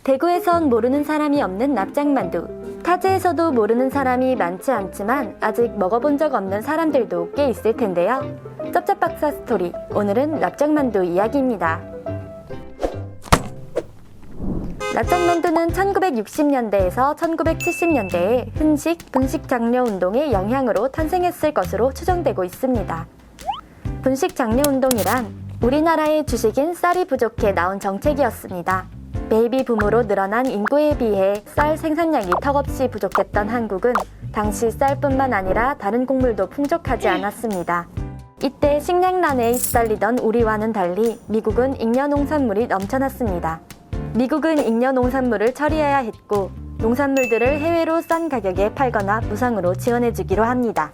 대구에선 모르는 사람이 없는 납작만두. 타지에서도 모르는 사람이 많지 않지만 아직 먹어본 적 없는 사람들도 꽤 있을 텐데요. 쩝쩝박사 스토리, 오늘은 납작만두 이야기입니다. 납작만두는 1960년대에서 1970년대에 흔식, 분식 장려 운동의 영향으로 탄생했을 것으로 추정되고 있습니다. 분식 장려 운동이란 우리나라의 주식인 쌀이 부족해 나온 정책이었습니다. 베이비 붐으로 늘어난 인구에 비해 쌀 생산량이 턱없이 부족했던 한국은 당시 쌀뿐만 아니라 다른 곡물도 풍족하지 않았습니다. 이때 식량난에 시달리던 우리와는 달리 미국은 잉여 농산물이 넘쳐났습니다. 미국은 잉여 농산물을 처리해야 했고 농산물들을 해외로 싼 가격에 팔거나 무상으로 지원해주기로 합니다.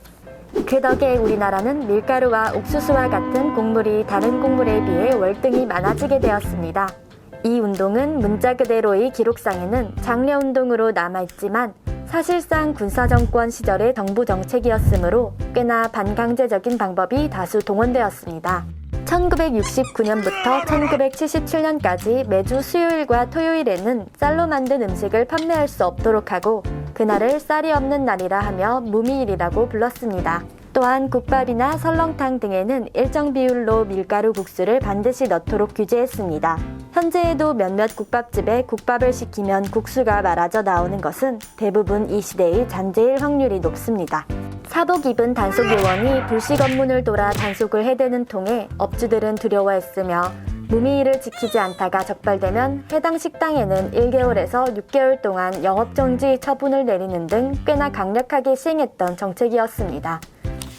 그 덕에 우리나라는 밀가루와 옥수수와 같은 곡물이 다른 곡물에 비해 월등히 많아지게 되었습니다. 이 운동은 문자 그대로의 기록상에는 장려운동으로 남아있지만 사실상 군사정권 시절의 정부 정책이었으므로 꽤나 반강제적인 방법이 다수 동원되었습니다. 1969년부터 1977년까지 매주 수요일과 토요일에는 쌀로 만든 음식을 판매할 수 없도록 하고 그날을 쌀이 없는 날이라 하며 무미일이라고 불렀습니다. 또한 국밥이나 설렁탕 등에는 일정 비율로 밀가루 국수를 반드시 넣도록 규제했습니다. 현재에도 몇몇 국밥집에 국밥을 시키면 국수가 말아져 나오는 것은 대부분 이 시대의 잔재일 확률이 높습니다. 사복 입은 단속 요원이 불식 업문을 돌아 단속을 해대는 통에 업주들은 두려워했으며 무미일을 지키지 않다가 적발되면 해당 식당에는 1개월에서 6개월 동안 영업정지 처분을 내리는 등 꽤나 강력하게 시행했던 정책이었습니다.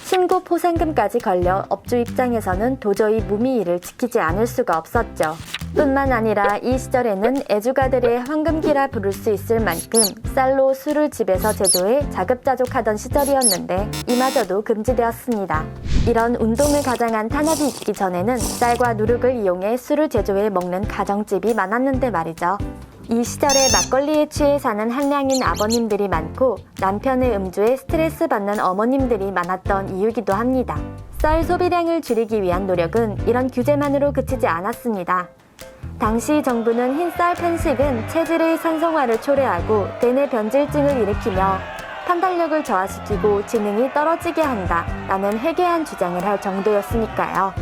신고 포상금까지 걸려 업주 입장에서는 도저히 무미일을 지키지 않을 수가 없었죠. 뿐만 아니라 이 시절에는 애주가들의 황금기라 부를 수 있을 만큼 쌀로 술을 집에서 제조해 자급자족하던 시절이었는데 이마저도 금지되었습니다. 이런 운동을 가장한 탄압이 있기 전에는 쌀과 누룩을 이용해 술을 제조해 먹는 가정집이 많았는데 말이죠. 이 시절에 막걸리에 취해 사는 한량인 아버님들이 많고 남편의 음주에 스트레스 받는 어머님들이 많았던 이유기도 합니다. 쌀 소비량을 줄이기 위한 노력은 이런 규제만으로 그치지 않았습니다. 당시 정부는 흰쌀 편식은 체질의 산성화를 초래하고 대뇌 변질증을 일으키며 판단력을 저하시키고 지능이 떨어지게 한다라는 해괴한 주장을 할 정도였으니까요.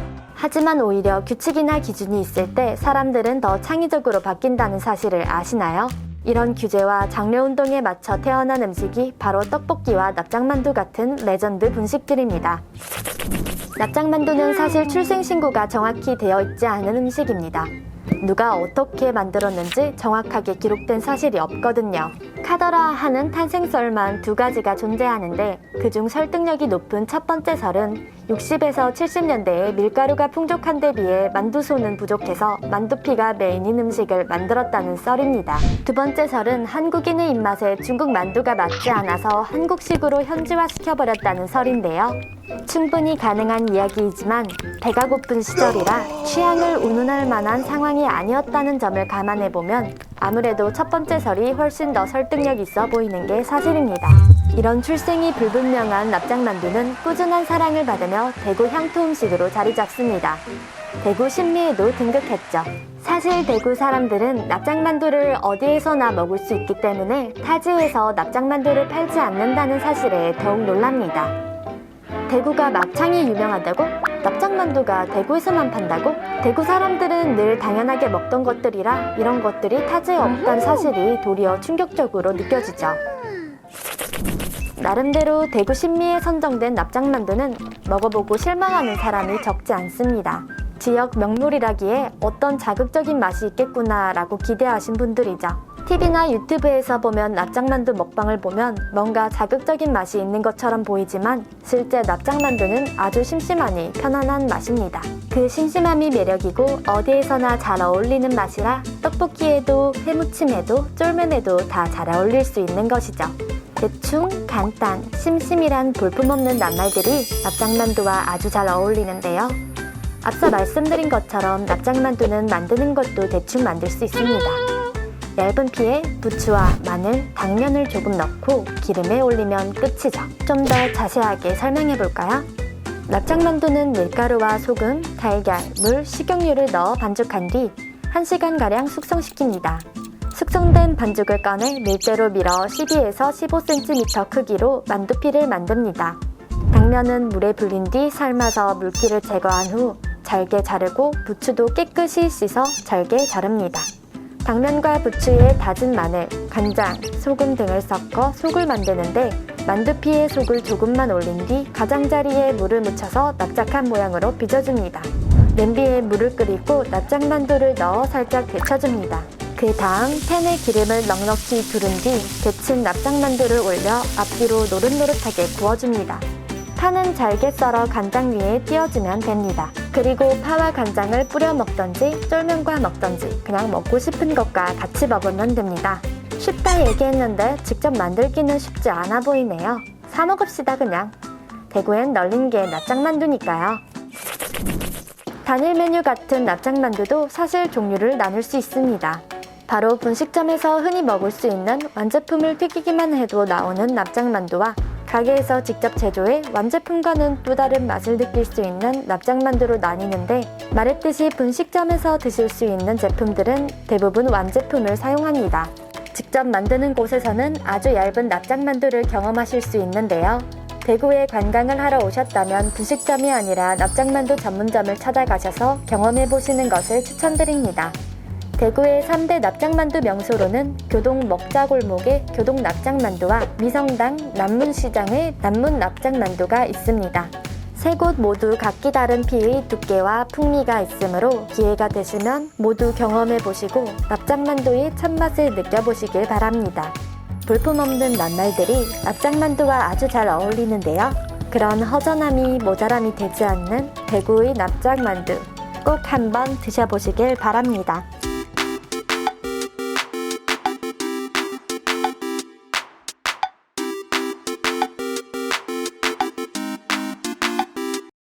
하지만 오히려 규칙이나 기준이 있을 때 사람들은 더 창의적으로 바뀐다는 사실을 아시나요? 이런 규제와 장려운동에 맞춰 태어난 음식이 바로 떡볶이와 납작만두 같은 레전드 분식들입니다. 납작만두는 사실 출생신고가 정확히 되어 있지 않은 음식입니다. 누가 어떻게 만들었는지 정확하게 기록된 사실이 없거든요. 카더라 하는 탄생설만 두 가지가 존재하는데 그중 설득력이 높은 첫 번째 설은 60에서 70년대에 밀가루가 풍족한 데 비해 만두소는 부족해서 만두피가 메인인 음식을 만들었다는 썰입니다. 두 번째 설은 한국인의 입맛에 중국 만두가 맞지 않아서 한국식으로 현지화시켜버렸다는 설인데요. 충분히 가능한 이야기이지만 배가 고픈 시절이라 취향을 운운할 만한 상황이 아니었다는 점을 감안해보면 아무래도 첫 번째 설이 훨씬 더 설득력 있어 보이는 게 사실입니다. 이런 출생이 불분명한 납작만두는 꾸준한 사랑을 받으며 대구 향토 음식으로 자리 잡습니다. 대구 신미에도 등극했죠. 사실 대구 사람들은 납작만두를 어디에서나 먹을 수 있기 때문에 타지에서 납작만두를 팔지 않는다는 사실에 더욱 놀랍니다. 대구가 막창이 유명하다고? 납작만두가 대구에서만 판다고? 대구 사람들은 늘 당연하게 먹던 것들이라 이런 것들이 타지에 없다는 사실이 도리어 충격적으로 느껴지죠. 나름대로 대구 신미에 선정된 납작만두는 먹어보고 실망하는 사람이 적지 않습니다. 지역 명물이라기에 어떤 자극적인 맛이 있겠구나 라고 기대하신 분들이죠. TV나 유튜브에서 보면 납작만두 먹방을 보면 뭔가 자극적인 맛이 있는 것처럼 보이지만 실제 납작만두는 아주 심심하니 편안한 맛입니다. 그 심심함이 매력이고 어디에서나 잘 어울리는 맛이라 떡볶이에도 해무침에도 쫄면에도 다 잘 어울릴 수 있는 것이죠. 대충, 간단, 심심이란 볼품없는 낱말들이 납작만두와 아주 잘 어울리는데요. 앞서 말씀드린 것처럼 납작만두는 만드는 것도 대충 만들 수 있습니다. 얇은 피에 부추와 마늘, 당면을 조금 넣고 기름에 올리면 끝이죠. 좀 더 자세하게 설명해 볼까요? 납작만두는 밀가루와 소금, 달걀, 물, 식용유를 넣어 반죽한 뒤 1시간가량 숙성시킵니다. 숙성된 반죽을 꺼내 밀대로 밀어 12에서 15cm 크기로 만두피를 만듭니다. 당면은 물에 불린 뒤 삶아서 물기를 제거한 후 잘게 자르고 부추도 깨끗이 씻어 잘게 자릅니다. 당면과 부추에 다진 마늘, 간장, 소금 등을 섞어 속을 만드는데 만두피에 속을 조금만 올린 뒤 가장자리에 물을 묻혀서 납작한 모양으로 빚어줍니다. 냄비에 물을 끓이고 납작만두를 넣어 살짝 데쳐줍니다. 그 다음 팬에 기름을 넉넉히 두른 뒤 데친 납작만두를 올려 앞뒤로 노릇노릇하게 구워줍니다. 파는 잘게 썰어 간장 위에 띄워주면 됩니다. 그리고 파와 간장을 뿌려 먹던지 쫄면과 먹던지 그냥 먹고 싶은 것과 같이 먹으면 됩니다. 쉽다 얘기했는데 직접 만들기는 쉽지 않아 보이네요. 사 먹읍시다 그냥. 대구엔 널린 게 납작만두니까요. 단일 메뉴 같은 납작만두도 사실 종류를 나눌 수 있습니다. 바로 분식점에서 흔히 먹을 수 있는 완제품을 튀기기만 해도 나오는 납작만두와 가게에서 직접 제조해 완제품과는 또 다른 맛을 느낄 수 있는 납작만두로 나뉘는데, 말했듯이 분식점에서 드실 수 있는 제품들은 대부분 완제품을 사용합니다. 직접 만드는 곳에서는 아주 얇은 납작만두를 경험하실 수 있는데요. 대구에 관광을 하러 오셨다면 분식점이 아니라 납작만두 전문점을 찾아가셔서 경험해보시는 것을 추천드립니다. 대구의 3대 납작만두 명소로는 교동 먹자골목의 교동 납작만두와 미성당 남문시장의 남문 납작만두가 있습니다. 세 곳 모두 각기 다른 피의 두께와 풍미가 있으므로 기회가 되시면 모두 경험해보시고 납작만두의 참맛을 느껴보시길 바랍니다. 볼품없는 낱말들이 납작만두와 아주 잘 어울리는데요. 그런 허전함이 모자람이 되지 않는 대구의 납작만두 꼭 한번 드셔보시길 바랍니다.